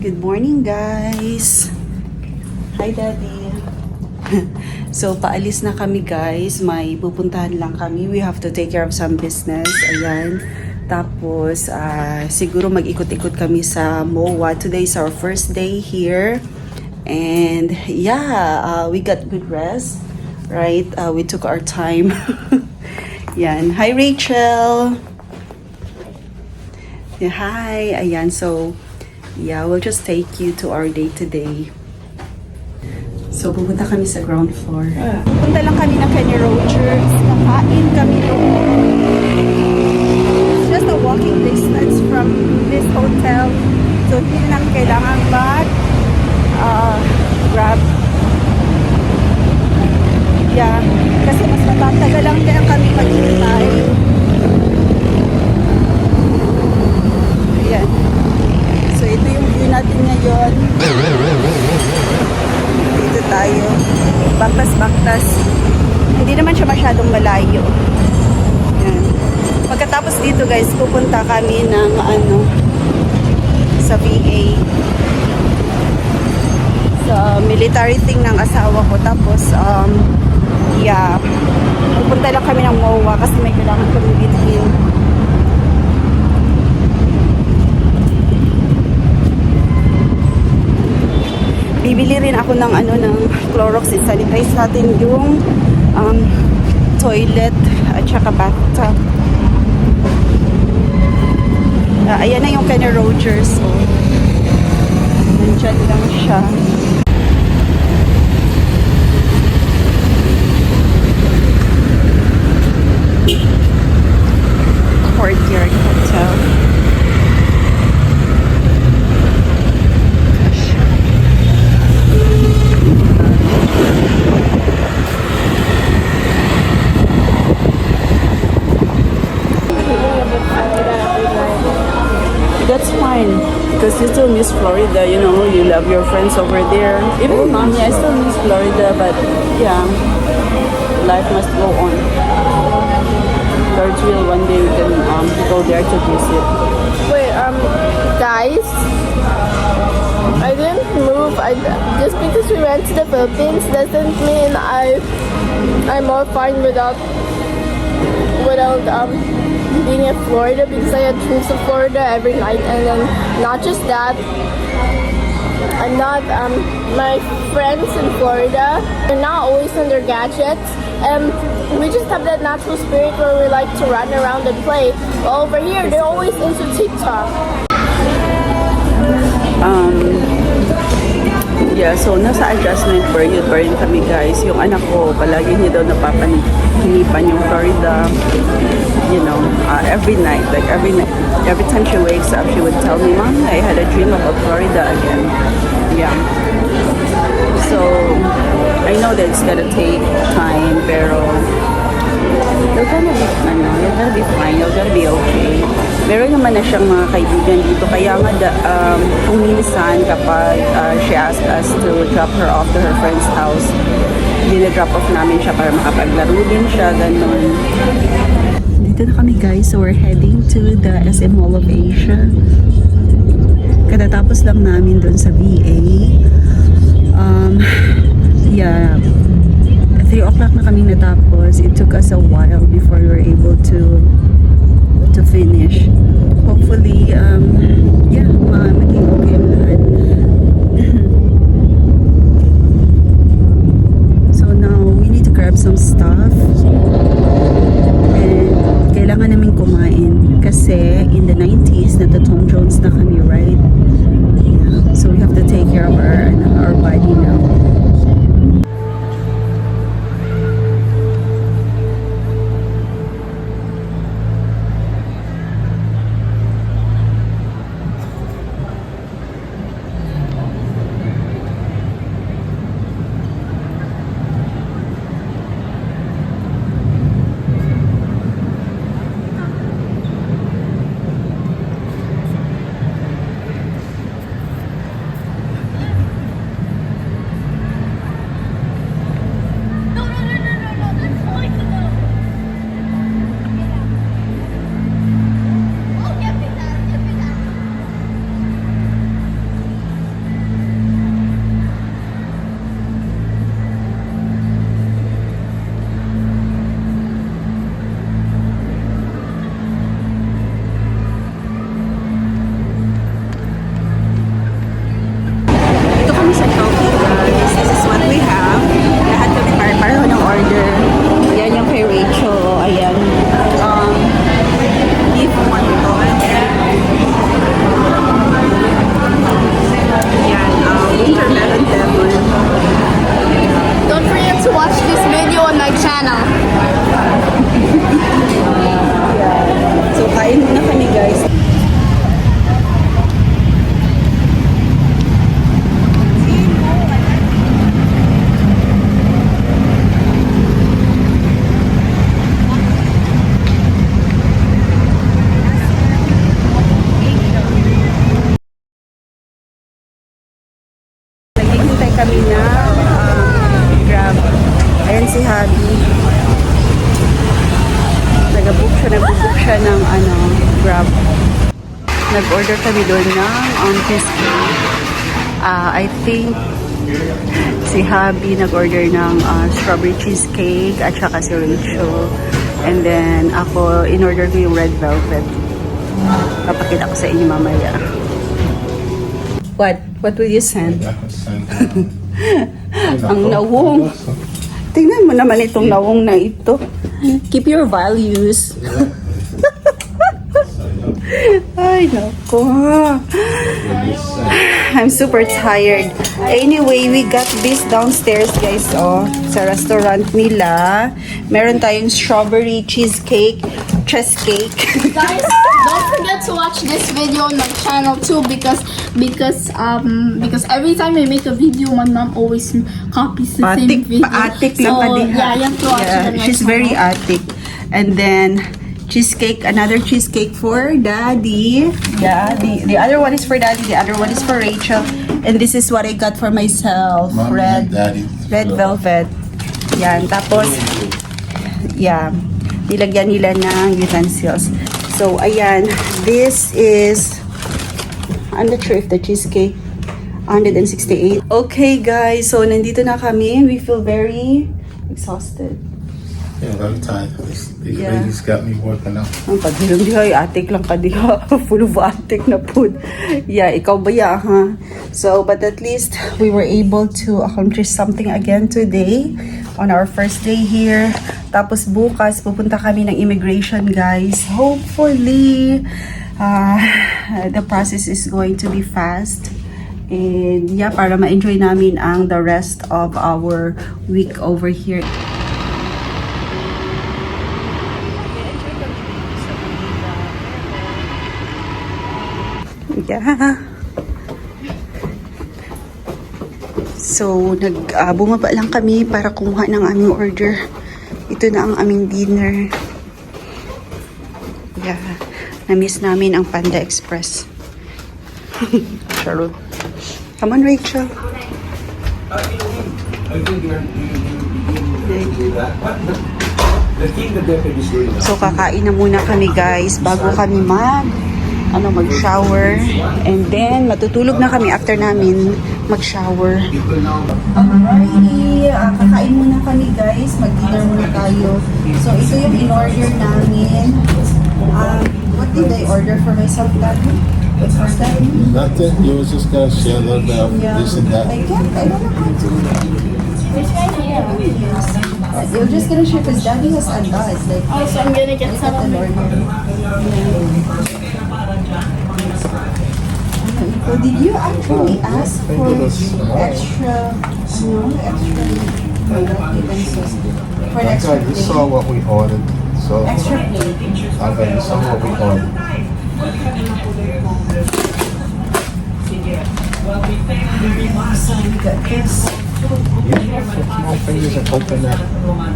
Good morning, guys. Hi, Daddy. So, paalis na kami, guys. May pupuntahan lang kami. We have to take care of some business. Ayan. Tapos, siguro mag-ikot-ikot kami sa MOA. Today is our first day here. And, yeah, we got good rest. Right? We took our time. Yan. Hi, Rachel. Yeah, hi. Ayan. So, yeah, we'll just take you to our day today. So, pupunta kami sa ground floor. Pupunta lang kami ng Kenny Rogers. Nakain kami doon. It's just a walking distance from this hotel. So, hindi lang kailangan grab. Yeah, kasi mas matatagal lang din kami maghintay. Ayan. So, ito yung view natin ngayon. Dito tayo. Baktas-baktas. Hindi naman siya masyadong malayo. Ayan. Pagkatapos dito, guys, pupunta kami ng sa VA. Sa military thing ng asawa ko. Tapos, yeah, pupunta lang kami ng MOA kasi may kailangan kami bilhin. Bibili rin ako ng ng Clorox. Sanitize natin yung toilet at saka bathtub. Ayan na yung Kenny Rogers. So, nandyan lang siya. Courtyard Hotel. That's fine because you still miss Florida, you know, you love your friends over there. Even mommy, I still miss Florida, but yeah, life must go on. God's will, one day we can go there to visit. Wait, guys, I didn't move. Just because we went to the Philippines doesn't mean I'm all fine without being in Florida, because I had dreams of Florida every night. And then not just that, I'm not my friends in Florida, they're not always on their gadgets, and we just have that natural spirit where we like to run around and play. Well, over here they're always into TikTok. Yeah, so nasa adjustment period pa rin kami, guys. Yung anak ko, palagi niya daw napapanipan yung Florida, you know, every night. Like every time she wakes up, she would tell me, Mom, I had a dream about Florida again. Yeah. So, I know that it's gonna take time, pero you're gonna be fine, you're gonna be okay. Meron naman na siyang mga kaibigan dito, kaya nga kung minsan kapag she asked us to drop her off to her friend's house, dina-drop off namin siya para makapaglaro din siya, ganun. Dito na kami, guys, so we're heading to the SM Mall of Asia. Katatapos lang namin doon sa VA. Yeah, 3 o'clock na kami natapos. It took us a while before we were able to finish. Hopefully, yeah, maging okay ang lahat. So now, we need to grab some stuff. And kailangan namin kumain. Kasi in the 90s, nata-Tom Jones na kami, right? Yeah. So we have to take care of our body now. kami na Grab. Ayan si Habi. Nag-book siya ng Grab. Nag-order kami doon ng cheesecake. I think si Habi nag-order ng strawberry cheesecake at saka si Rachel. And then ako, in-order ko yung red velvet. Papakita ko sa inyo mamaya. What? What will you send? Ang nawong. Tingnan mo naman itong nawong na ito. Keep your values. Ay, nako. I'm super tired. Anyway, we got this downstairs, guys, sa restaurant nila. Meron tayong strawberry cheesecake. Guys, don't forget to watch this video on my channel too because every time I make a video, my mom always copies the same video. Paatik lang ka diha. Yeah, you have to watch it on my she's channel. very atik. And then cheesecake, another cheesecake for Daddy. Yeah, the other one is for Daddy, the other one is for Rachel. And this is what I got for myself. Mom and Daddy. Red velvet. Yan. Tapos, yeah, nilagyan nila ng utensils. So, ayan. This is, I'm not sure if the cheesecake, 168. Okay, guys. So, nandito na kami. We feel very exhausted. Yeah, very tired. These Yeah. ladies got me working out. Ang paghilom diha, atik lang ka diha. Full of atik na food. Yeah, ikaw ba ya, ha? So, but at least we were able to accomplish something again today on our first day here. Tapos bukas, pupunta kami ng immigration, guys. Hopefully, the process is going to be fast. And yeah, para ma-enjoy namin ang the rest of our week over here. Yeah. So, bumaba lang kami para kumuha ng aming order. Ito na ang aming dinner. Yeah. Na-miss namin ang Panda Express. Charot. Come on, Rachel. So, kakain na muna kami, guys, bago kami mag-shower. And then, matutulog na kami after namin mag-shower. Alrighty, kakain muna kami, guys. Mag-dinner muna tayo. So, ito yung in-order namin. What did I order for myself, Daddy? What's for Daddy? Nothing. You was just gonna share a little bit of this and that. I don't know how to. It's right here. You're just gonna share because Daddy has a lot. Like, Oh, so I'm gonna get some of it. So did you actually ask for extra utensils? For an extra Okay, you plate? saw what we ordered. So, Extra plate. okay, you saw what we ordered. So we got this. Small fingers and open that.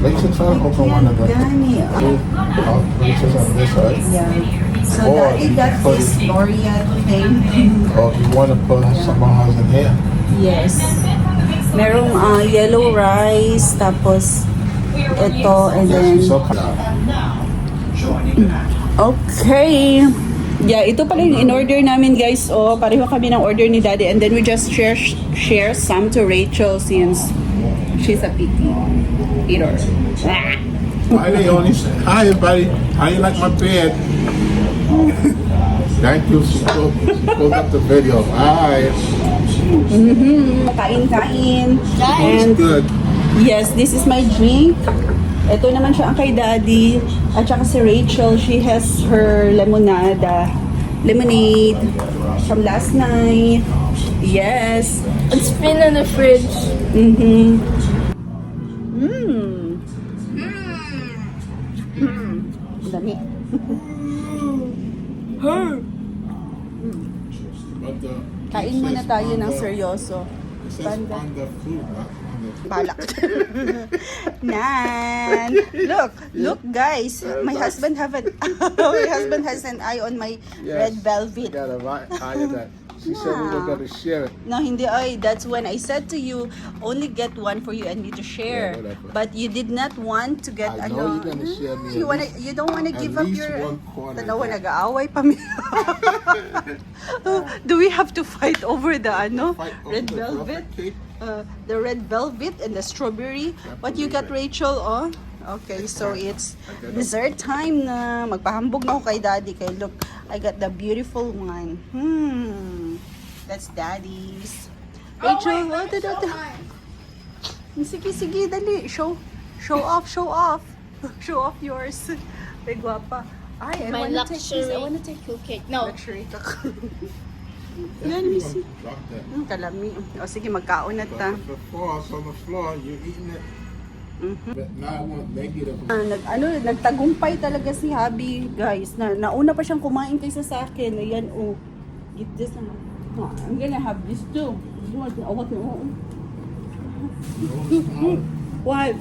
Rachel, try to open one of them. Gani. Rachel's on this side. Yeah. So Or Daddy got put this it- L'Oreal thing. Or if you want to put some of in here. Yes. Merong yellow rice, tapos ito, and then... Yes, so Okay. Yeah, ito pala yung in-order namin, guys. Oh, pareho kami ng order ni Daddy. And then we just share some to Rachel since she's a picky eater. Hi, Leonie. Hi, everybody. How you like my bed? Thank you. She pulled up the video. Hi. Kain-kain. Guys. And Good. yes, this is my drink. Ito naman siya ang kay Daddy. At saka si Rachel, she has her lemonade from last night. Yes. It's been in the fridge. Mm-hmm. Dami. Kain muna tayo ng seryoso. Banda. Balak. Nan. Look guys. My husband has an eye on my red velvet. Got a right eye of that. She said we were gonna share it. No, hindi ay. That's when I said to you, only get one for you and me to share. Yeah, whatever. But you did not want to get I know you're gonna share me at least- you don't wanna at give up least your one corner. Dalawa nag-aaway pa mi. Do we have to fight over the Fight over red the velvet? cake. The red velvet and the strawberry. What you got, Rachel? Oh, okay. So it's dessert time na. Magpahambog na ako kay Daddy. Kay look, I got the beautiful one. That's Daddy's. Rachel, what did Sige, sige, dali. Show off. Show off yours. Ay, guapa. Ay, I My wanna take this. I luxury wanna take cake. No. luxury. Yeah, Let me see. Drop that. Kalami. O sige, magkaon na ta. But if it falls on the floor, you're eating it. But now I want negative. Nagtagumpay talaga si Habi, guys. Nauna pa siyang kumain kaysa sa akin. Ayan, oh. Get this. I'm gonna have this too. What? No, What?